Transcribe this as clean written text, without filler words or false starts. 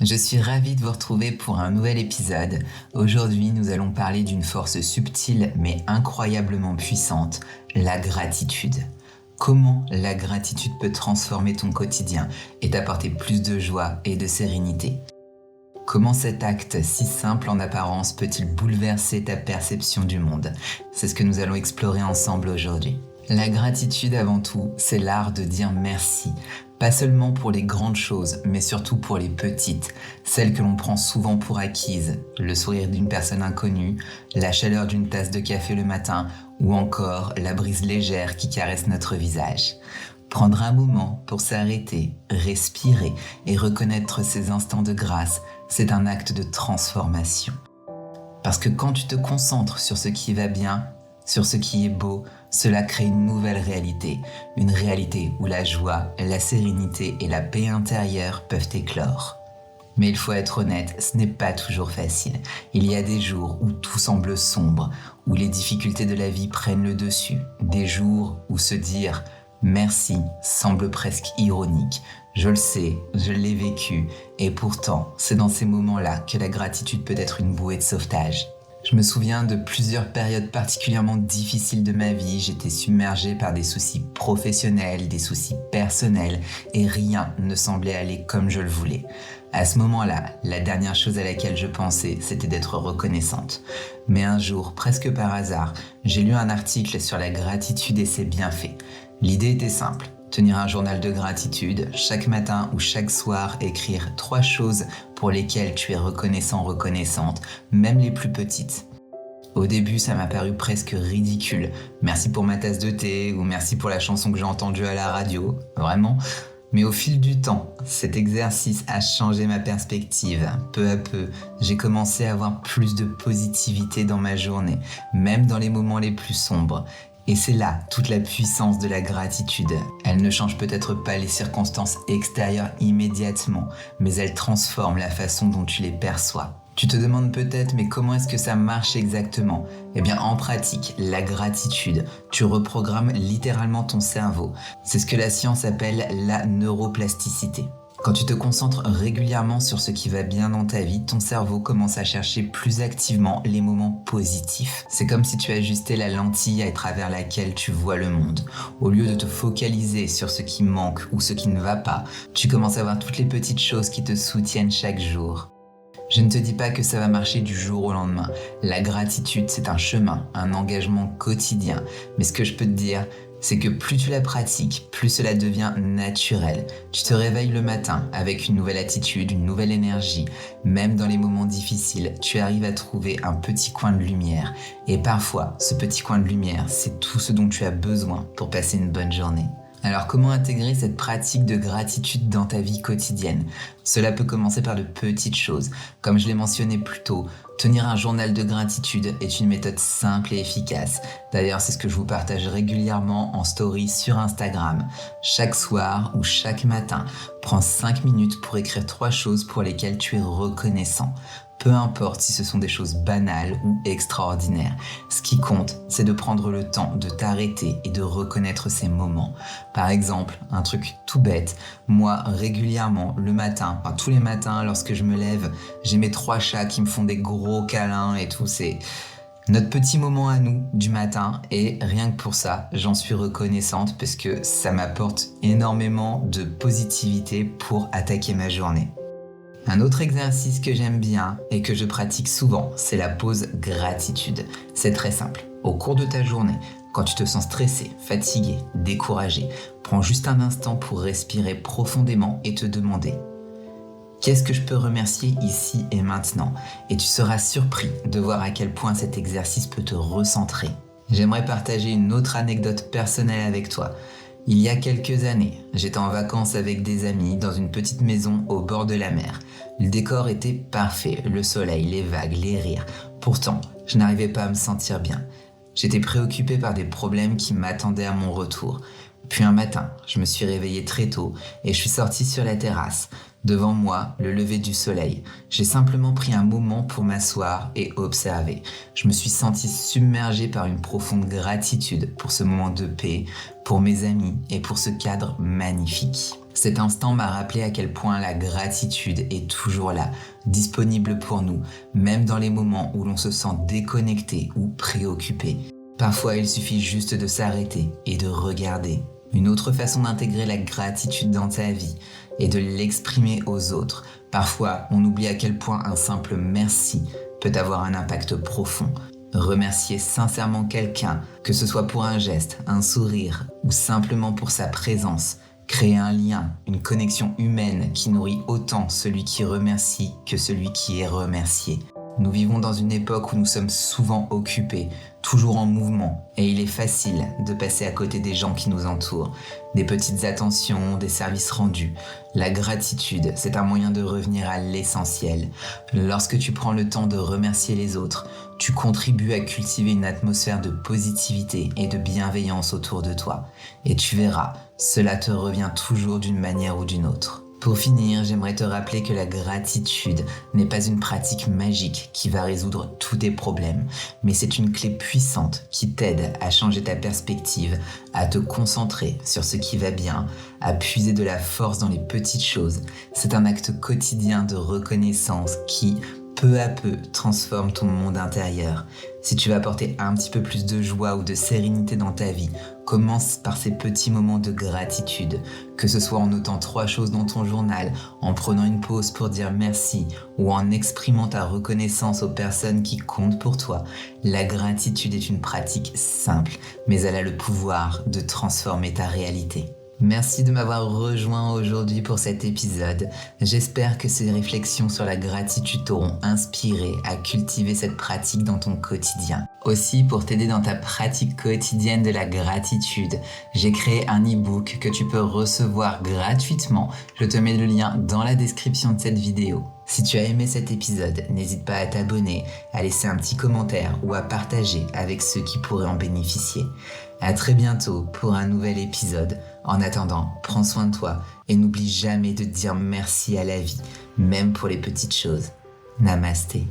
Je suis ravie de vous retrouver pour un nouvel épisode. Aujourd'hui, nous allons parler d'une force subtile mais incroyablement puissante, la gratitude. Comment la gratitude peut transformer ton quotidien et t'apporter plus de joie et de sérénité? Comment cet acte si simple en apparence peut-il bouleverser ta perception du monde? C'est ce que nous allons explorer ensemble aujourd'hui. La gratitude avant tout, c'est l'art de dire merci. Pas seulement pour les grandes choses, mais surtout pour les petites, celles que l'on prend souvent pour acquises, le sourire d'une personne inconnue, la chaleur d'une tasse de café le matin, ou encore la brise légère qui caresse notre visage. Prendre un moment pour s'arrêter, respirer et reconnaître ces instants de grâce, c'est un acte de transformation. Parce que quand tu te concentres sur ce qui va bien, sur ce qui est beau, cela crée une nouvelle réalité. Une réalité où la joie, la sérénité et la paix intérieure peuvent éclore. Mais il faut être honnête, ce n'est pas toujours facile. Il y a des jours où tout semble sombre, où les difficultés de la vie prennent le dessus. Des jours où se dire « merci » semble presque ironique. Je le sais, je l'ai vécu, et pourtant, c'est dans ces moments-là que la gratitude peut être une bouée de sauvetage. Je me souviens de plusieurs périodes particulièrement difficiles de ma vie. J'étais submergée par des soucis professionnels, des soucis personnels, et rien ne semblait aller comme je le voulais. À ce moment-là, la dernière chose à laquelle je pensais, c'était d'être reconnaissante. Mais un jour, presque par hasard, j'ai lu un article sur la gratitude et ses bienfaits. L'idée était simple. Tenir un journal de gratitude, chaque matin ou chaque soir, écrire 3 choses pour lesquelles tu es reconnaissant, reconnaissante, même les plus petites. Au début, ça m'a paru presque ridicule. Merci pour ma tasse de thé ou merci pour la chanson que j'ai entendue à la radio. Vraiment. Mais au fil du temps, cet exercice a changé ma perspective. Peu à peu, j'ai commencé à avoir plus de positivité dans ma journée, même dans les moments les plus sombres. Et c'est là toute la puissance de la gratitude. Elle ne change peut-être pas les circonstances extérieures immédiatement, mais elle transforme la façon dont tu les perçois. Tu te demandes peut-être, mais comment est-ce que ça marche exactement? Eh bien, en pratique, la gratitude, tu reprogrammes littéralement ton cerveau. C'est ce que la science appelle la neuroplasticité. Quand tu te concentres régulièrement sur ce qui va bien dans ta vie, ton cerveau commence à chercher plus activement les moments positifs. C'est comme si tu ajustais la lentille à travers laquelle tu vois le monde. Au lieu de te focaliser sur ce qui manque ou ce qui ne va pas, tu commences à voir toutes les petites choses qui te soutiennent chaque jour. Je ne te dis pas que ça va marcher du jour au lendemain. La gratitude, c'est un chemin, un engagement quotidien. Mais ce que je peux te dire, c'est que plus tu la pratiques, plus cela devient naturel. Tu te réveilles le matin avec une nouvelle attitude, une nouvelle énergie. Même dans les moments difficiles, tu arrives à trouver un petit coin de lumière. Et parfois, ce petit coin de lumière, c'est tout ce dont tu as besoin pour passer une bonne journée. Alors comment intégrer cette pratique de gratitude dans ta vie quotidienne? Cela peut commencer par de petites choses. Comme je l'ai mentionné plus tôt, tenir un journal de gratitude est une méthode simple et efficace. D'ailleurs, c'est ce que je vous partage régulièrement en story sur Instagram. Chaque soir ou chaque matin, prends 5 minutes pour écrire 3 choses pour lesquelles tu es reconnaissant. Peu importe si ce sont des choses banales ou extraordinaires. Ce qui compte, c'est de prendre le temps de t'arrêter et de reconnaître ces moments. Par exemple, un truc tout bête, moi régulièrement le matin, tous les matins lorsque je me lève, j'ai mes 3 chats qui me font des gros câlins et tout, c'est notre petit moment à nous du matin et rien que pour ça, j'en suis reconnaissante parce que ça m'apporte énormément de positivité pour attaquer ma journée. Un autre exercice que j'aime bien et que je pratique souvent, c'est la pause gratitude. C'est très simple. Au cours de ta journée, quand tu te sens stressé, fatigué, découragé, prends juste un instant pour respirer profondément et te demander « Qu'est-ce que je peux remercier ici et maintenant ?» Et tu seras surpris de voir à quel point cet exercice peut te recentrer. J'aimerais partager une autre anecdote personnelle avec toi. Il y a quelques années, j'étais en vacances avec des amis dans une petite maison au bord de la mer. Le décor était parfait, le soleil, les vagues, les rires. Pourtant, je n'arrivais pas à me sentir bien. J'étais préoccupé par des problèmes qui m'attendaient à mon retour. Puis un matin, je me suis réveillé très tôt et je suis sorti sur la terrasse. Devant moi, le lever du soleil. J'ai simplement pris un moment pour m'asseoir et observer. Je me suis senti submergé par une profonde gratitude pour ce moment de paix, pour mes amis et pour ce cadre magnifique. Cet instant m'a rappelé à quel point la gratitude est toujours là, disponible pour nous, même dans les moments où l'on se sent déconnecté ou préoccupé. Parfois, il suffit juste de s'arrêter et de regarder. Une autre façon d'intégrer la gratitude dans ta vie est de l'exprimer aux autres. Parfois, on oublie à quel point un simple merci peut avoir un impact profond. Remercier sincèrement quelqu'un, que ce soit pour un geste, un sourire ou simplement pour sa présence, créer un lien, une connexion humaine qui nourrit autant celui qui remercie que celui qui est remercié. Nous vivons dans une époque où nous sommes souvent occupés, toujours en mouvement, et il est facile de passer à côté des gens qui nous entourent, des petites attentions, des services rendus. La gratitude, c'est un moyen de revenir à l'essentiel. Lorsque tu prends le temps de remercier les autres, tu contribues à cultiver une atmosphère de positivité et de bienveillance autour de toi. Et tu verras, cela te revient toujours d'une manière ou d'une autre. Pour finir, j'aimerais te rappeler que la gratitude n'est pas une pratique magique qui va résoudre tous tes problèmes, mais c'est une clé puissante qui t'aide à changer ta perspective, à te concentrer sur ce qui va bien, à puiser de la force dans les petites choses. C'est un acte quotidien de reconnaissance qui, peu à peu, transforme ton monde intérieur. Si tu veux apporter un petit peu plus de joie ou de sérénité dans ta vie, commence par ces petits moments de gratitude, que ce soit en notant 3 choses dans ton journal, en prenant une pause pour dire merci ou en exprimant ta reconnaissance aux personnes qui comptent pour toi. La gratitude est une pratique simple, mais elle a le pouvoir de transformer ta réalité. Merci de m'avoir rejoint aujourd'hui pour cet épisode. J'espère que ces réflexions sur la gratitude t'auront inspiré à cultiver cette pratique dans ton quotidien. Aussi, pour t'aider dans ta pratique quotidienne de la gratitude, j'ai créé un e-book que tu peux recevoir gratuitement. Je te mets le lien dans la description de cette vidéo. Si tu as aimé cet épisode, n'hésite pas à t'abonner, à laisser un petit commentaire ou à partager avec ceux qui pourraient en bénéficier. À très bientôt pour un nouvel épisode. En attendant, prends soin de toi et n'oublie jamais de dire merci à la vie, même pour les petites choses. Namasté.